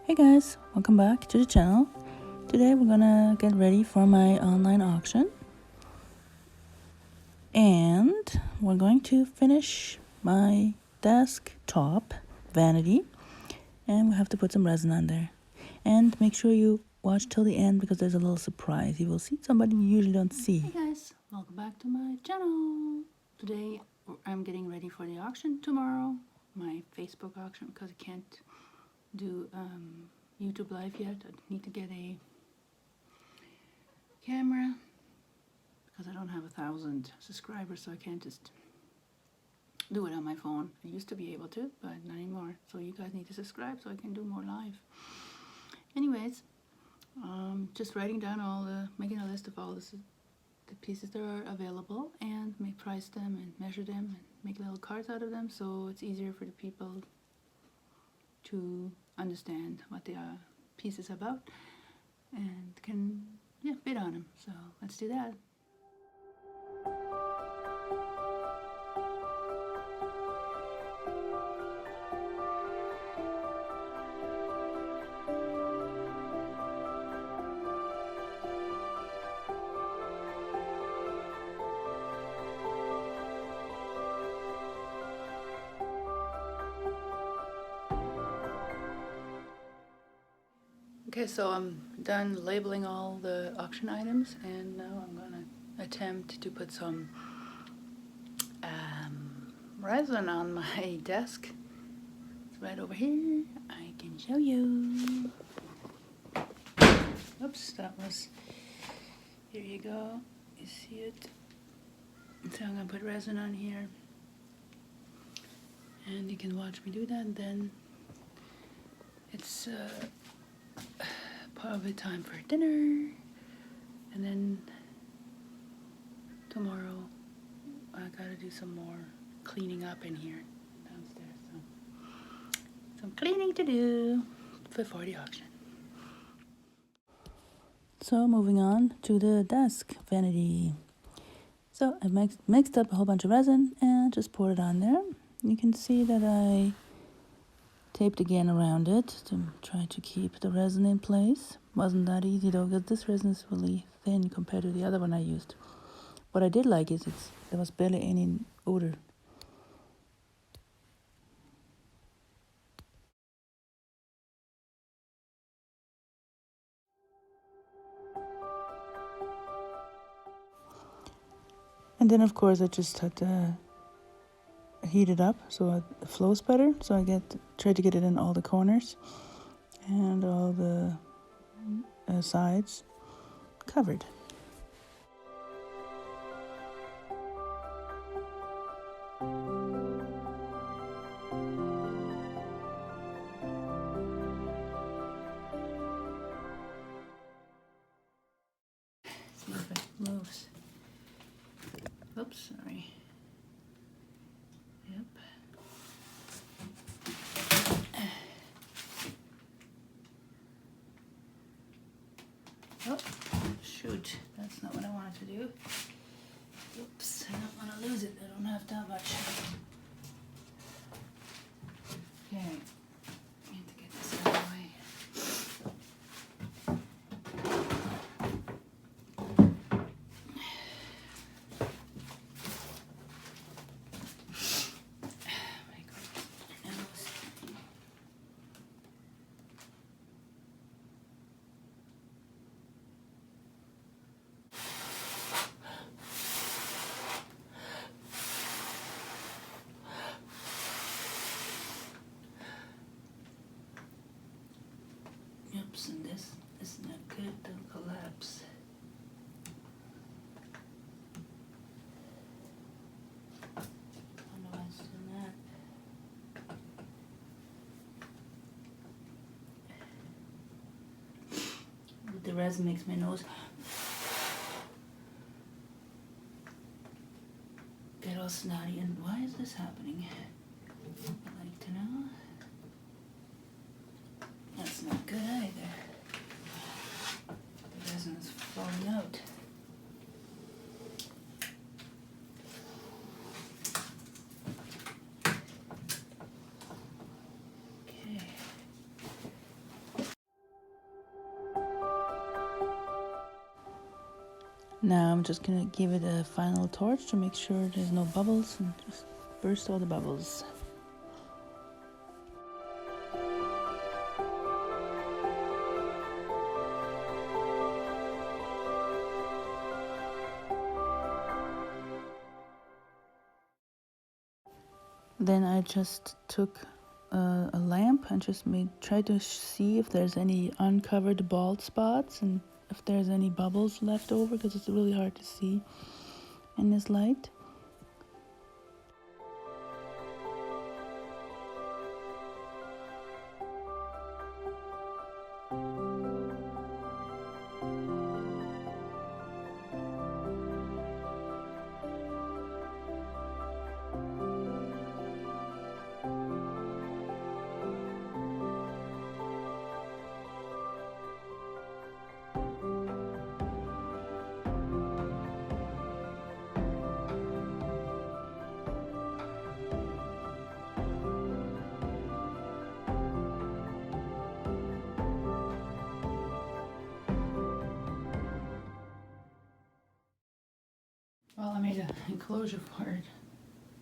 Hey guys, welcome back to the channel. Today we're gonna get ready for my online auction. And we're going to finish my desktop vanity. And we have to put some resin on there. And make sure you watch till the end because there's a little surprise. You will see somebody you usually don't see. Hey guys, welcome back to my channel. Today I'm getting ready for the auction tomorrow. My Facebook auction because I can't do YouTube live yet. I need to get a camera because I don't have 1,000 subscribers, so I can't just do it on my phone. I used to be able to, but not anymore. So you guys need to subscribe so I can do more live. Anyways, just writing down making a list of all the pieces that are available and price them and measure them and make little cards out of them so it's easier for the people to understand what the piece is about and can bid on them. So let's do that. Okay, so I'm done labeling all the auction items, and now I'm gonna attempt to put some resin on my desk. It's right over here. I can show you. Oops, that was, here you go. You see it? So I'm gonna put resin on here. And you can watch me do that, and then it's probably time for dinner, and then tomorrow I gotta do some more cleaning up in here downstairs. So some cleaning to do before the auction. So moving on to the desk vanity. So I mixed up a whole bunch of resin and just poured it on there. You can see that I taped again around it to try to keep the resin in place. Wasn't that easy though, because this resin is really thin compared to the other one I used. What I did like is there was barely any odor. And then of course I just had to heat it up so it flows better. So I try to get it in all the corners and all the sides covered. See if it moves. Oops, sorry. Yep. Oh, shoot. That's not what I wanted to do. Oops, I don't want to lose it. I don't have that much. Okay. I need to get this out of the way. Oops, and this is not good, they'll collapse. I don't know why it's doing that. But the resin makes my nose get all snotty, and why is this happening? I'd like to know. That's not good either. The resin is falling out. Okay. Now I'm just gonna give it a final torch to make sure there's no bubbles and just burst all the bubbles. Then I just took a lamp and just tried to see if there's any uncovered bald spots and if there's any bubbles left over, because it's really hard to see in this light. Well, I made an enclosure for it.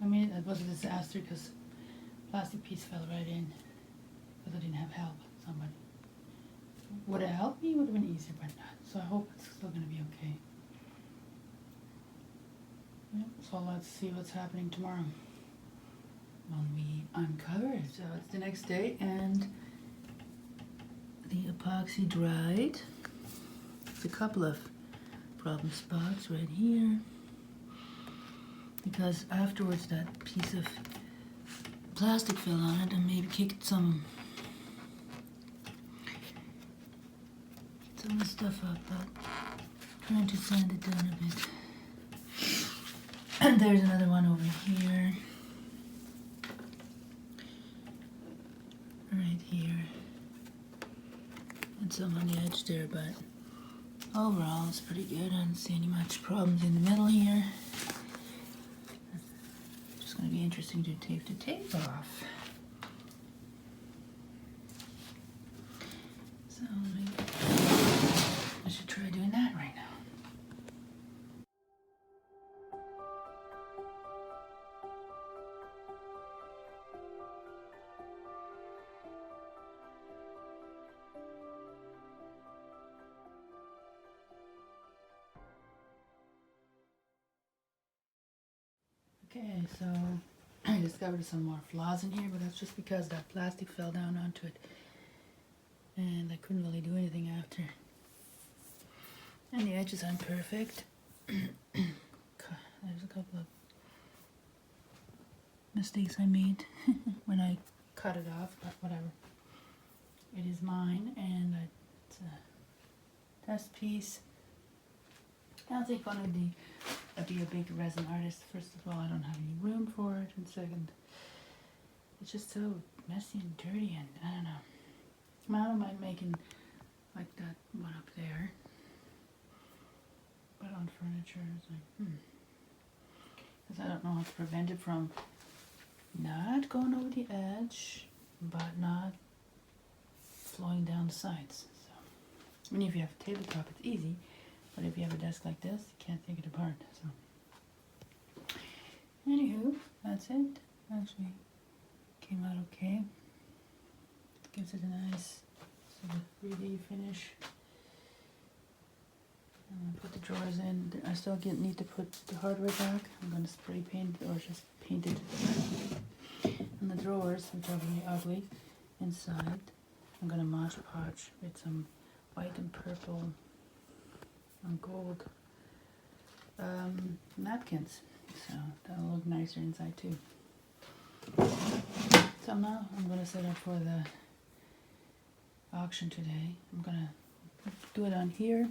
It was a disaster because plastic piece fell right in because I didn't have help. Somebody would have helped me, would have been easier, but not. So I hope it's still going to be okay. Yeah, so let's see what's happening tomorrow when we uncover it. So it's the next day and the epoxy dried. There's a couple of problem spots right here, because afterwards that piece of plastic fell on it and maybe kicked some of the stuff up, but trying to sand it down a bit. And there's another one over here, right here, and some on the edge there, but overall it's pretty good. I don't see any much problems in the middle here. It's going to be interesting to take the tape off. So maybe I should try doing that right now. Okay, so I discovered some more flaws in here, but that's just because that plastic fell down onto it and I couldn't really do anything after. And the edges aren't perfect. There's a couple of mistakes I made when I cut it off, but whatever. It is mine, and it's a test piece. I don't think I'd be a big resin artist. First of all, I don't have any room for it, and second, it's just so messy and dirty, and I don't know. I don't mind making like that one up there, but on furniture, it's like, because I don't know how to prevent it from not going over the edge, but not flowing down the sides. So, I mean, if you have a tabletop, it's easy, but if you have a desk like this, you can't take it apart. So, anywho, that's it. Actually, came out okay. Gives it a nice sort of 3D finish. I'm going to put the drawers in. I still need to put the hardware back. I'm going to spray paint or just paint it. And the drawers, which are really ugly, inside, I'm going to Mod Podge with some white and purple and gold napkins. So that'll look nicer inside too. So now I'm going to set up for the auction today. I'm going to do it on here.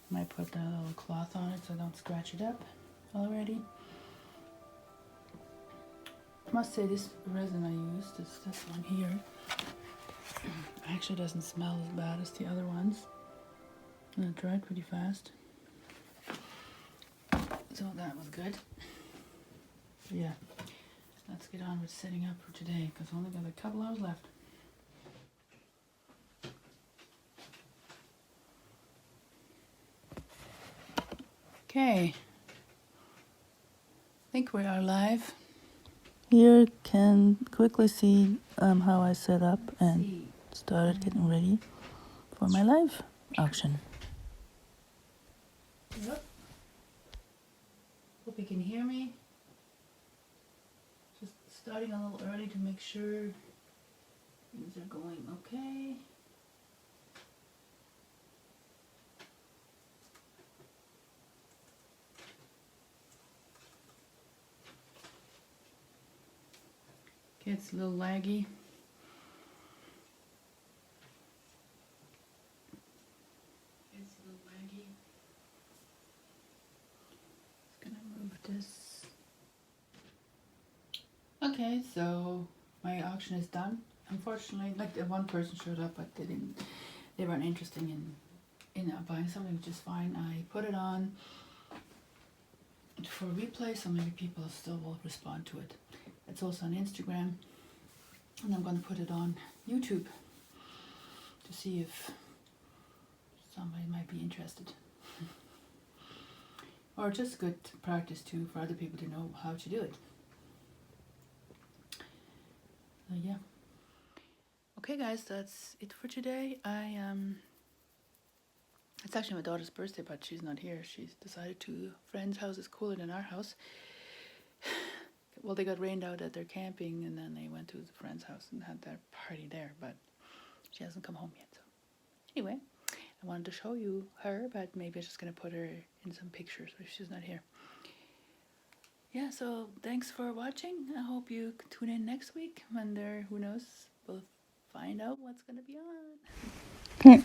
Might put a little cloth on it so I don't scratch it up already. I must say this resin I used, it's this one here, actually doesn't smell as bad as the other ones. And it dried pretty fast. So that was good. Yeah, let's get on with setting up for today because I've only got a couple hours left. Okay. I think we are live. Here can quickly see how I set up and started getting ready for my live auction. Yep. Hope you can hear me. Just starting a little early to make sure things are going okay. It's a little laggy. Just gonna move this. Okay, so my auction is done. Unfortunately, like one person showed up, but they weren't interested in buying something, which is fine. I put it on for replay, so maybe people still will respond to it. It's also on Instagram, and I'm going to put it on YouTube to see if somebody might be interested. Or just good practice too for other people to know how to do it. So yeah. Okay guys, that's it for today. It's actually my daughter's birthday, but she's not here. She's decided to friend's house is cooler than our house. Well, they got rained out at their camping, and then they went to the friend's house and had their party there, but she hasn't come home yet. So anyway, I wanted to show you her, but maybe I'm just going to put her in some pictures if she's not here. Yeah, so thanks for watching. I hope you tune in next week when who knows, we'll find out what's going to be on. Okay,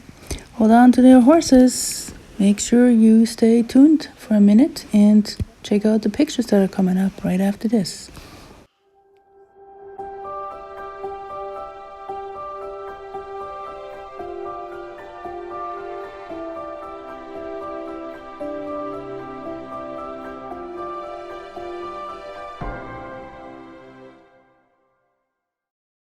hold on to their horses. Make sure you stay tuned for a minute and check out the pictures that are coming up right after this.